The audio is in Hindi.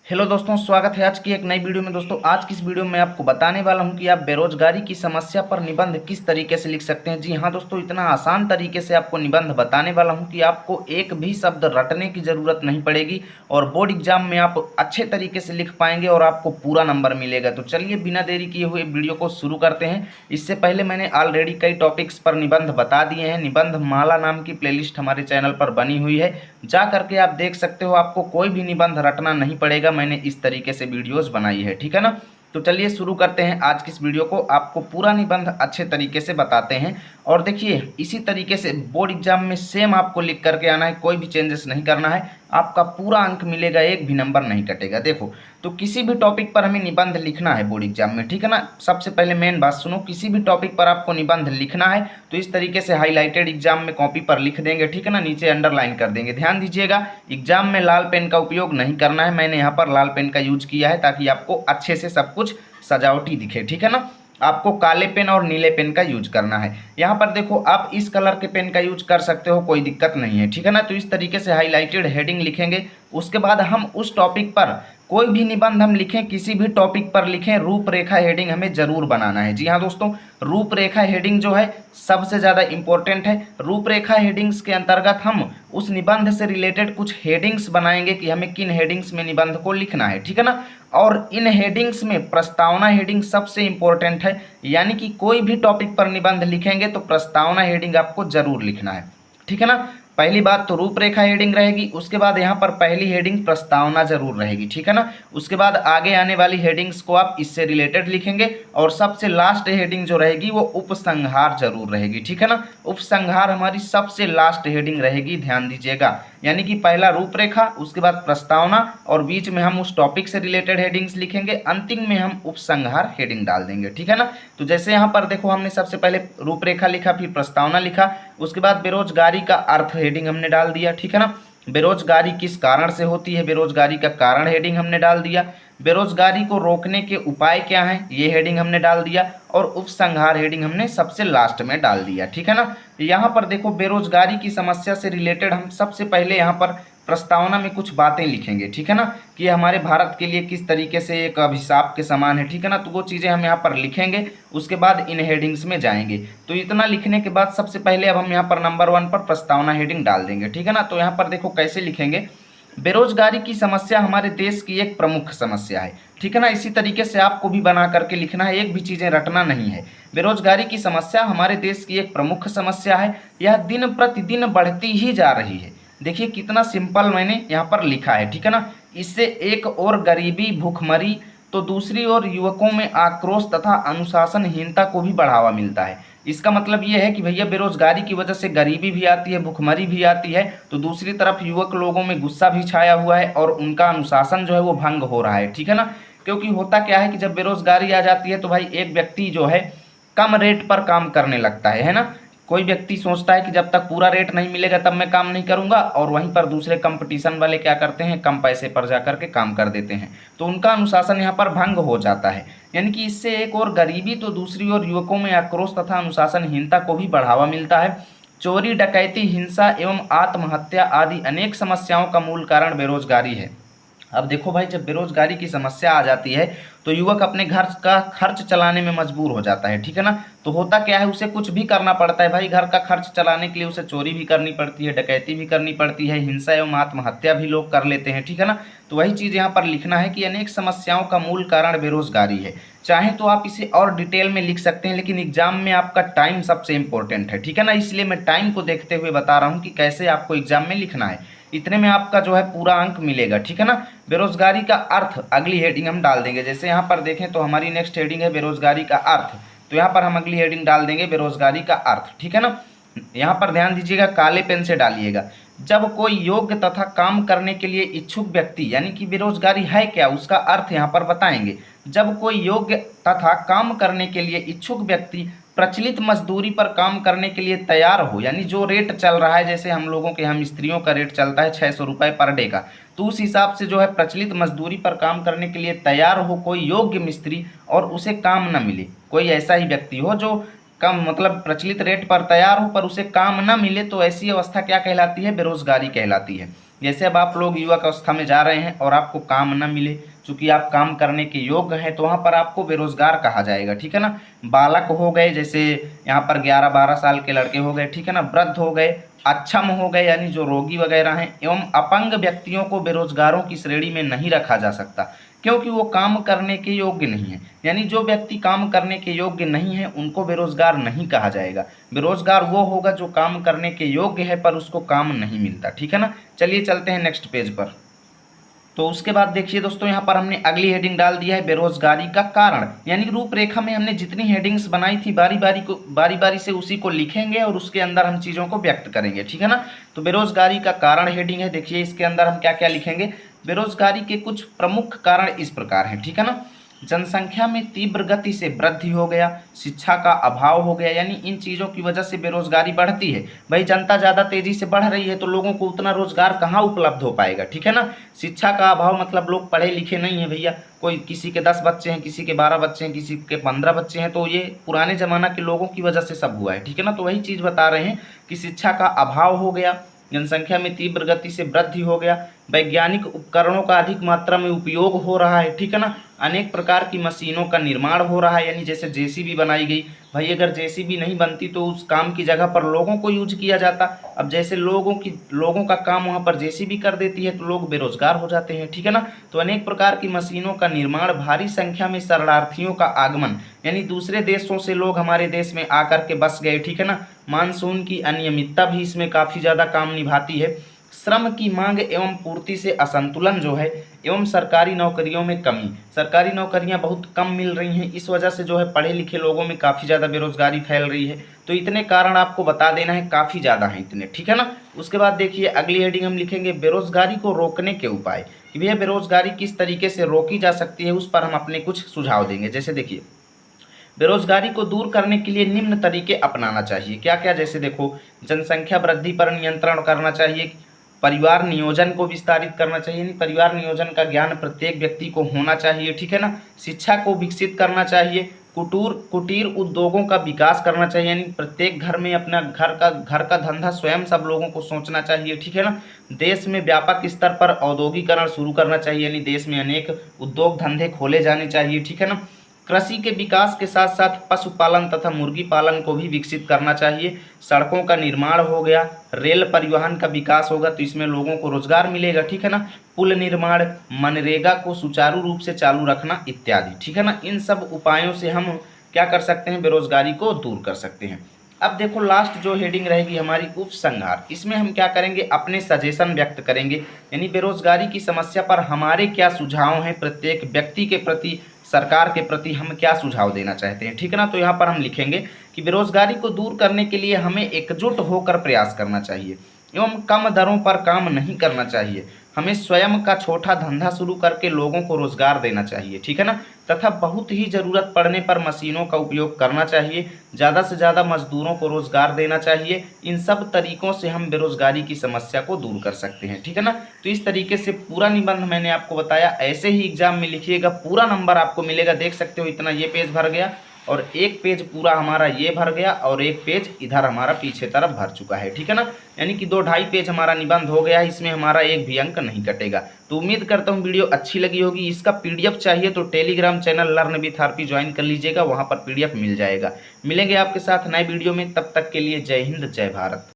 हेलो दोस्तों, स्वागत है आज की एक नई वीडियो में। दोस्तों आज की इस वीडियो में आपको बताने वाला हूं कि आप बेरोजगारी की समस्या पर निबंध किस तरीके से लिख सकते हैं। जी हां दोस्तों, इतना आसान तरीके से आपको निबंध बताने वाला हूं कि आपको एक भी शब्द रटने की ज़रूरत नहीं पड़ेगी और बोर्ड एग्जाम में आप अच्छे तरीके से लिख पाएंगे और आपको पूरा नंबर मिलेगा। तो चलिए बिना देरी किए हुए वीडियो को शुरू करते हैं। इससे पहले मैंने ऑलरेडी कई टॉपिक्स पर निबंध बता दिए हैं। निबंध माला नाम की प्लेलिस्ट हमारे चैनल पर बनी हुई है, जा करके आप देख सकते हो। आपको कोई भी निबंध रटना नहीं पड़ेगा, मैंने इस तरीके से वीडियोस बनाई है, ठीक है ना। तो चलिए शुरू करते हैं आज की इस वीडियो को। आपको पूरा निबंध अच्छे तरीके से बताते हैं और देखिए इसी तरीके से बोर्ड एग्जाम में सेम आपको लिख करके आना है, कोई भी चेंजेस नहीं करना है। आपका पूरा अंक मिलेगा, एक भी नंबर नहीं कटेगा। देखो, तो किसी भी टॉपिक पर हमें निबंध लिखना है बोर्ड एग्जाम में, ठीक है ना। सबसे पहले मेन बात सुनो, किसी भी टॉपिक पर आपको निबंध लिखना है तो इस तरीके से हाईलाइटेड एग्जाम में कॉपी पर लिख देंगे, ठीक है ना। नीचे अंडरलाइन कर देंगे। ध्यान दीजिएगा, एग्जाम में लाल पेन का उपयोग नहीं करना है। मैंने यहाँ पर लाल पेन का यूज किया है ताकि आपको अच्छे से सब कुछ सजावटी दिखे, ठीक है ना। आपको काले पेन और नीले पेन का यूज करना है। यहाँ पर देखो, आप इस कलर के पेन का यूज कर सकते हो, कोई दिक्कत नहीं है, ठीक है ना। तो इस तरीके से हाईलाइटेड हेडिंग लिखेंगे। उसके बाद हम उस टॉपिक पर कोई भी निबंध हम लिखें, किसी भी टॉपिक पर लिखें, रूपरेखा हेडिंग हमें जरूर बनाना है। जी हाँ दोस्तों, रूपरेखा हेडिंग जो है सबसे ज़्यादा इंपॉर्टेंट है। रूपरेखा हेडिंग्स के अंतर्गत हम उस निबंध से रिलेटेड कुछ हेडिंग्स बनाएंगे कि हमें किन हेडिंग्स में निबंध को लिखना है, ठीक है ना। और इन हेडिंग्स में प्रस्तावना हेडिंग सबसे इंपॉर्टेंट है, यानी कि कोई भी टॉपिक पर निबंध लिखेंगे तो प्रस्तावना हेडिंग आपको जरूर लिखना है, ठीक है ना। पहली बात तो रूपरेखा हेडिंग रहेगी, उसके बाद यहाँ पर पहली हेडिंग प्रस्तावना जरूर रहेगी, ठीक है ना। उसके बाद आगे आने वाली हेडिंग्स को आप इससे रिलेटेड लिखेंगे और सबसे लास्ट हेडिंग जो रहेगी वो उपसंहार जरूर रहेगी, ठीक है ना। उपसंहार हमारी सबसे लास्ट हेडिंग रहेगी, ध्यान दीजिएगा। यानी कि पहला रूपरेखा, उसके बाद प्रस्तावना और बीच में हम उस टॉपिक से रिलेटेड हेडिंग्स लिखेंगे, अंतिम में हम उपसंहार हेडिंग डाल देंगे, ठीक है ना। तो जैसे यहाँ पर देखो, हमने सबसे पहले रूपरेखा लिखा, फिर प्रस्तावना लिखा, उसके बाद बेरोजगारी का अर्थ हेडिंग हमने डाल दिया, ठीक है ना। बेरोजगारी किस कारण से होती है, बेरोजगारी का कारण हेडिंग हमने डाल दिया। बेरोजगारी को रोकने के उपाय क्या हैं, ये हेडिंग हमने डाल दिया। और उपसंहार हेडिंग हमने सबसे लास्ट में डाल दिया, ठीक है ना। यहाँ पर देखो, बेरोजगारी की समस्या से रिलेटेड हम सबसे पहले यहाँ पर प्रस्तावना में कुछ बातें लिखेंगे, ठीक है ना, कि हमारे भारत के लिए किस तरीके से एक अभिशाप के समान है, ठीक है ना। तो वो चीज़ें हम यहाँ पर लिखेंगे, उसके बाद इन हेडिंग्स में जाएंगे। तो इतना लिखने के बाद सबसे पहले अब हम यहाँ पर नंबर 1 पर प्रस्तावना हेडिंग डाल देंगे, ठीक है ना। तो यहाँ पर देखो कैसे लिखेंगे, बेरोजगारी की समस्या हमारे देश की एक प्रमुख समस्या है, ठीक है ना। इसी तरीके से आपको भी बना करके लिखना है, एक भी चीज़ें रटना नहीं है। बेरोजगारी की समस्या हमारे देश की एक प्रमुख समस्या है, यह दिन प्रतिदिन बढ़ती ही जा रही है। देखिए कितना सिंपल मैंने यहाँ पर लिखा है, ठीक है ना। इससे एक और गरीबी भूखमरी तो दूसरी ओर युवकों में आक्रोश तथा अनुशासनहीनता को भी बढ़ावा मिलता है। इसका मतलब ये है कि भैया बेरोजगारी की वजह से गरीबी भी आती है, भुखमरी भी आती है, तो दूसरी तरफ युवक लोगों में गुस्सा भी छाया हुआ है और उनका अनुशासन जो है वो भंग हो रहा है, ठीक है ना। क्योंकि होता क्या है कि जब बेरोजगारी आ जाती है तो भाई एक व्यक्ति जो है कम रेट पर काम करने लगता है ना। कोई व्यक्ति सोचता है कि जब तक पूरा रेट नहीं मिलेगा तब मैं काम नहीं करूंगा, और वहीं पर दूसरे कंपटीशन वाले क्या करते हैं, कम पैसे पर जा करके काम कर देते हैं, तो उनका अनुशासन यहाँ पर भंग हो जाता है। यानी कि इससे एक और गरीबी तो दूसरी ओर युवकों में आक्रोश तथा अनुशासनहीनता को भी बढ़ावा मिलता है। चोरी डकैती हिंसा एवं आत्महत्या आदि अनेक समस्याओं का मूल कारण बेरोजगारी है। अब देखो भाई, जब बेरोजगारी की समस्या आ जाती है तो युवक अपने घर का खर्च चलाने में मजबूर हो जाता है, ठीक है ना। तो होता क्या है, उसे कुछ भी करना पड़ता है भाई, घर का खर्च चलाने के लिए उसे चोरी भी करनी पड़ती है, डकैती भी करनी पड़ती है, हिंसा एवं आत्महत्या भी लोग कर लेते हैं, ठीक है ना। तो वही चीज़ यहाँ पर लिखना है कि अनेक समस्याओं का मूल कारण बेरोजगारी है। चाहे तो आप इसे और डिटेल में लिख सकते हैं, लेकिन एग्जाम में आपका टाइम सबसे इंपॉर्टेंट है, ठीक है ना। इसलिए मैं टाइम को देखते हुए बता रहा हूँ कि कैसे आपको एग्जाम में लिखना है। इतने में आपका जो है पूरा अंक मिलेगा, ठीक है ना। बेरोजगारी का अर्थ अगली हेडिंग हम डाल देंगे। जैसे यहाँ पर देखें तो हमारी नेक्स्ट हेडिंग है बेरोजगारी का अर्थ, तो यहाँ पर हम अगली हेडिंग डाल देंगे बेरोजगारी का अर्थ, ठीक है ना। यहाँ पर ध्यान दीजिएगा, काले पेन से डालिएगा। जब कोई योग्य तथा काम करने के लिए इच्छुक व्यक्ति, यानी कि बेरोजगारी है क्या, उसका अर्थ यहाँ पर बताएंगे। जब कोई योग्य तथा काम करने के लिए इच्छुक व्यक्ति प्रचलित मजदूरी पर काम करने के लिए तैयार हो, यानी जो रेट चल रहा है, जैसे हम लोगों के यहाँ मिस्त्रियों का रेट चलता है 600 रुपये पर डे का, तो उस हिसाब से जो है प्रचलित मजदूरी पर काम करने के लिए तैयार हो कोई योग्य मिस्त्री और उसे काम न मिले, कोई ऐसा ही व्यक्ति हो जो कम मतलब प्रचलित रेट पर तैयार हो पर उसे काम न मिले, तो ऐसी अवस्था क्या कहलाती है, बेरोजगारी कहलाती है। जैसे अब आप लोग युवक अवस्था में जा रहे हैं और आपको काम न मिले, चूंकि आप काम करने के योग्य हैं, तो वहाँ पर आपको बेरोजगार कहा जाएगा, ठीक है ना। बालक हो गए, जैसे यहाँ पर 11-12 साल के लड़के हो गए, ठीक है ना, वृद्ध हो गए, अक्षम हो गए यानी जो रोगी वगैरह हैं, एवं अपंग व्यक्तियों को बेरोजगारों की श्रेणी में नहीं रखा जा सकता, क्योंकि वो काम करने के योग्य नहीं है। यानी जो व्यक्ति काम करने के योग्य नहीं है उनको बेरोजगार नहीं कहा जाएगा। बेरोजगार वो होगा जो काम करने के योग्य है पर उसको काम नहीं मिलता, ठीक है ना। चलिए चलते हैं नेक्स्ट पेज पर। तो उसके बाद देखिए दोस्तों, यहाँ पर हमने अगली हेडिंग डाल दिया है बेरोजगारी का कारण। यानी रूपरेखा में हमने जितनी हेडिंग्स बनाई थी बारी बारी से उसी को लिखेंगे और उसके अंदर हम चीज़ों को व्यक्त करेंगे, ठीक है ना। तो बेरोजगारी का कारण हेडिंग है, देखिए इसके अंदर हम क्या क्या लिखेंगे। बेरोजगारी के कुछ प्रमुख कारण इस प्रकार हैं, ठीक है ना। जनसंख्या में तीव्र गति से वृद्धि हो गया, शिक्षा का अभाव हो गया, यानी इन चीज़ों की वजह से बेरोजगारी बढ़ती है। भाई जनता ज़्यादा तेजी से बढ़ रही है तो लोगों को उतना रोजगार कहाँ उपलब्ध हो पाएगा, ठीक है ना। शिक्षा का अभाव मतलब लोग पढ़े लिखे नहीं है भैया, कोई किसी के 10 बच्चे हैं, किसी के 12 बच्चे हैं, किसी के 15 बच्चे हैं, तो ये पुराने ज़माना के लोगों की वजह से सब हुआ है, ठीक है ना। तो वही चीज़ बता रहे हैं कि शिक्षा का अभाव हो गया, जनसंख्या में तीव्र गति से वृद्धि हो गया, वैज्ञानिक उपकरणों का अधिक मात्रा में उपयोग हो रहा है, ठीक है ना। अनेक प्रकार की मशीनों का निर्माण हो रहा है, यानी जैसे जेसीबी बनाई गई। भाई अगर जेसीबी नहीं बनती तो उस काम की जगह पर लोगों को यूज किया जाता। अब जैसे लोगों का काम वहाँ पर जेसीबी कर देती है तो लोग बेरोजगार हो जाते हैं, ठीक है ना। तो अनेक प्रकार की मशीनों का निर्माण, भारी संख्या में शरणार्थियों का आगमन, यानी दूसरे देशों से लोग हमारे देश में आकर के बस गए, ठीक है ना। मानसून की अनियमितता भी इसमें काफ़ी ज़्यादा काम निभाती है। श्रम की मांग एवं पूर्ति से असंतुलन जो है, एवं सरकारी नौकरियों में कमी, सरकारी नौकरियां बहुत कम मिल रही हैं, इस वजह से जो है पढ़े लिखे लोगों में काफ़ी ज़्यादा बेरोजगारी फैल रही है। तो इतने कारण आपको बता देना है, काफ़ी ज़्यादा हैं इतने, ठीक है ना। उसके बाद देखिए अगली हेडिंग हम लिखेंगे बेरोजगारी को रोकने के उपाय, कि भैया बेरोजगारी किस तरीके से रोकी जा सकती है, उस पर हम अपने कुछ सुझाव देंगे। जैसे देखिए बेरोजगारी को दूर करने के लिए निम्न तरीके अपनाना चाहिए। क्या क्या, जैसे देखो, जनसंख्या वृद्धि पर नियंत्रण करना चाहिए, परिवार नियोजन को विस्तारित करना चाहिए, यानी परिवार नियोजन का ज्ञान प्रत्येक व्यक्ति को होना चाहिए, ठीक है ना। शिक्षा को विकसित करना चाहिए, कुटीर उद्योगों का विकास करना चाहिए, यानी प्रत्येक घर में अपना घर का धंधा स्वयं सब लोगों को सोचना चाहिए, ठीक है ना। देश में व्यापक स्तर पर औद्योगिकरण शुरू करना चाहिए, यानी देश में अनेक उद्योग धंधे खोले जाने चाहिए, ठीक है ना। कृषि के विकास के साथ साथ पशुपालन तथा मुर्गी पालन को भी विकसित करना चाहिए। सड़कों का निर्माण हो गया, रेल परिवहन का विकास होगा तो इसमें लोगों को रोजगार मिलेगा, ठीक है ना। पुल निर्माण, मनरेगा को सुचारू रूप से चालू रखना इत्यादि, ठीक है ना। इन सब उपायों से हम क्या कर सकते हैं, बेरोजगारी को दूर कर सकते हैं। अब देखो लास्ट जो हेडिंग रहेगी हमारी उपसंहार, इसमें हम क्या करेंगे, अपने सजेशन व्यक्त करेंगे, यानी बेरोजगारी की समस्या पर हमारे क्या सुझाव हैं, प्रत्येक व्यक्ति के प्रति, सरकार के प्रति हम क्या सुझाव देना चाहते हैं, ठीक है ना। तो यहाँ पर हम लिखेंगे कि बेरोजगारी को दूर करने के लिए हमें एकजुट होकर प्रयास करना चाहिए एवं कम दरों पर काम नहीं करना चाहिए। हमें स्वयं का छोटा धंधा शुरू करके लोगों को रोजगार देना चाहिए, ठीक है ना। तथा बहुत ही ज़रूरत पड़ने पर मशीनों का उपयोग करना चाहिए, ज़्यादा से ज़्यादा मजदूरों को रोजगार देना चाहिए। इन सब तरीकों से हम बेरोजगारी की समस्या को दूर कर सकते हैं, ठीक है ना। तो इस तरीके से पूरा निबंध मैंने आपको बताया, ऐसे ही एग्जाम में लिखिएगा, पूरा नंबर आपको मिलेगा। देख सकते हो इतना ये पेज भर गया और एक पेज पूरा हमारा ये भर गया और एक पेज इधर हमारा पीछे तरफ भर चुका है, ठीक है ना। यानी कि 2-2.5 पेज हमारा निबंध हो गया है, इसमें हमारा एक भी अंक नहीं कटेगा। तो उम्मीद करता हूँ वीडियो अच्छी लगी होगी। इसका पीडीएफ चाहिए तो Telegram channel learn with RP join कर लीजिएगा, वहाँ पर पीडीएफ मिल जाएगा। मिलेंगे आपके साथ नए वीडियो में, तब तक के लिए जय हिंद जय भारत।